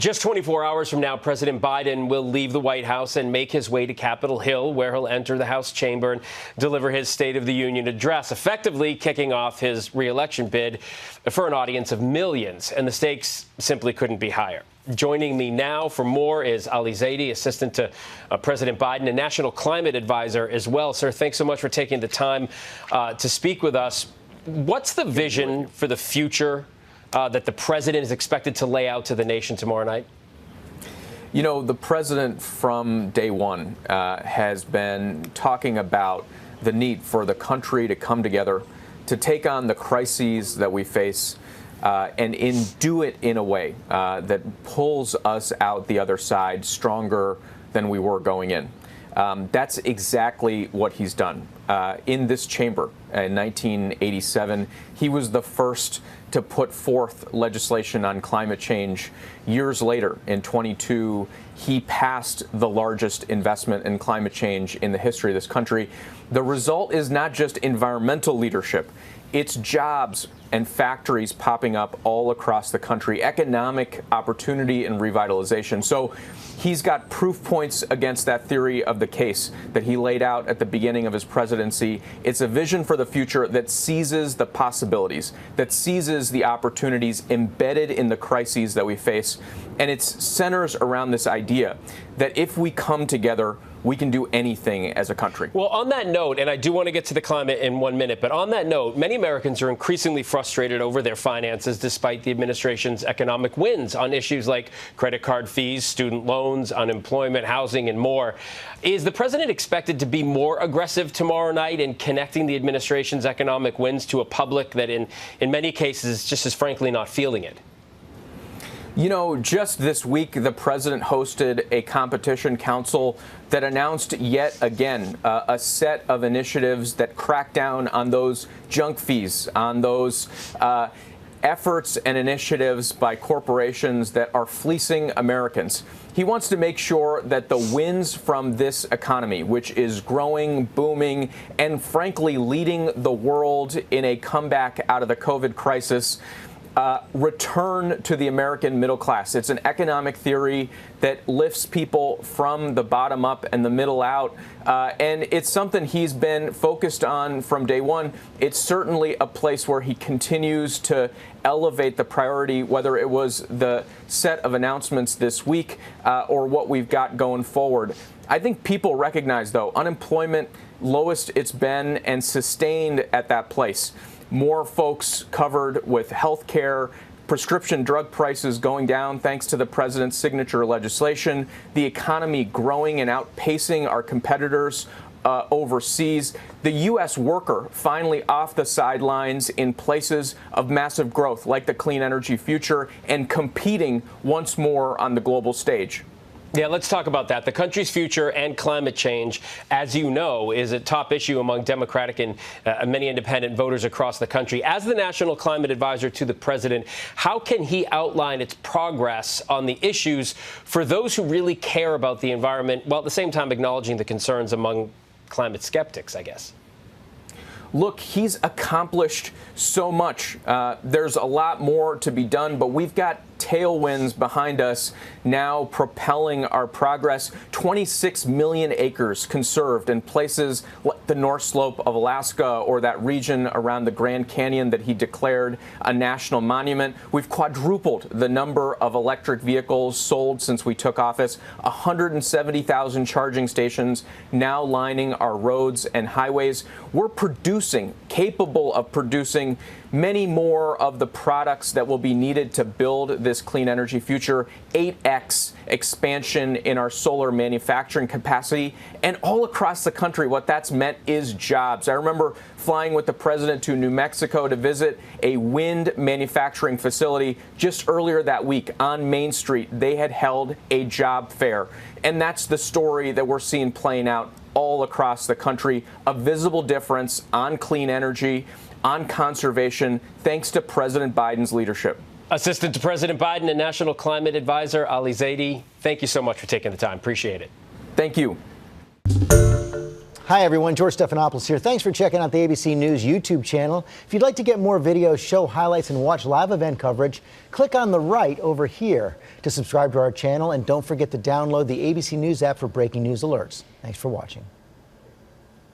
Just 24 hours from now, President Biden will leave the White House and make his way to Capitol Hill, where he'll enter the House chamber and deliver his State of the Union address, effectively kicking off his re-election bid for an audience of millions. And the stakes simply couldn't be higher. Joining me now for more is Ali Zaidi, assistant to President Biden and national climate advisor as well. Sir, thanks so much for taking the time to speak with us. What's the vision for the future that the president is expected to lay out to the nation tomorrow night? You know, the president from day one has been talking about the need for the country to come together, to take on the crises that we face, and do it in a way that pulls us out the other side stronger than we were going in. That's exactly what he's done. In this chamber in 1987, he was the first to put forth legislation on climate change. Years later, in 22, he passed the largest investment in climate change in the history of this country. The result is not just environmental leadership. It's jobs and factories popping up all across the country, economic opportunity and revitalization. So he's got proof points against that theory of the case that he laid out at the beginning of his presidency. It's a vision for the future that seizes the possibilities, that seizes the opportunities embedded in the crises that we face. And it centers around this idea that if we come together, we can do anything as a country. Well, on that note, and I do want to get to the climate in 1 minute, but on that note, many Americans are increasingly frustrated over their finances despite the administration's economic wins on issues like credit card fees, student loans, unemployment, housing, and more. Is the president expected to be more aggressive tomorrow night in connecting the administration's economic wins to a public that in many cases just is frankly not feeling it? You know, just this week, the president hosted a competition council that announced yet again a set of initiatives that crack down on those junk fees, on those efforts and initiatives by corporations that are fleecing Americans. He wants to make sure that the wins from this economy, which is growing, booming, and frankly leading the world in a comeback out of the COVID crisis, return to the American middle class. It's an economic theory that lifts people from the bottom up and the middle out. And it's something he's been focused on from day one. It's certainly a place where he continues to elevate the priority, whether it was the set of announcements this week or what we've got going forward. I think people recognize, though, unemployment lowest it's been and sustained at that place. More folks covered with health care, prescription drug prices going down thanks to the president's signature legislation, the economy growing and outpacing our competitors overseas, the U.S. worker finally off the sidelines in places of massive growth like the clean energy future and competing once more on the global stage. Yeah, let's talk about that. The country's future and climate change, as you know, is a top issue among Democratic and many independent voters across the country. As the national climate advisor to the president, how can he outline its progress on the issues for those who really care about the environment, while at the same time acknowledging the concerns among climate skeptics, I guess? Look, he's accomplished so much. There's a lot more to be done, but we've got tailwinds behind us now propelling our progress. 26 million acres conserved in places like the North Slope of Alaska or that region around the Grand Canyon that he declared a national monument. We've quadrupled the number of electric vehicles sold since we took office. 170,000 charging stations now lining our roads and highways. We're capable of producing many more of the products that will be needed to build this clean energy future, 8x expansion in our solar manufacturing capacity, and all across the country, what that's meant is jobs. I remember flying with the president to New Mexico to visit a wind manufacturing facility just earlier that week on Main Street. They had held a job fair, and that's the story that we're seeing playing out all across the country, a visible difference on clean energy, on conservation, thanks to President Biden's leadership. Assistant to President Biden and National Climate Advisor Ali Zaidi, thank you so much for taking the time. Appreciate it. Thank you. Hi, everyone. George Stephanopoulos here. Thanks for checking out the ABC News YouTube channel. If you'd like to get more videos, show highlights, and watch live event coverage, click on the right over here to subscribe to our channel. And don't forget to download the ABC News app for breaking news alerts. Thanks for watching.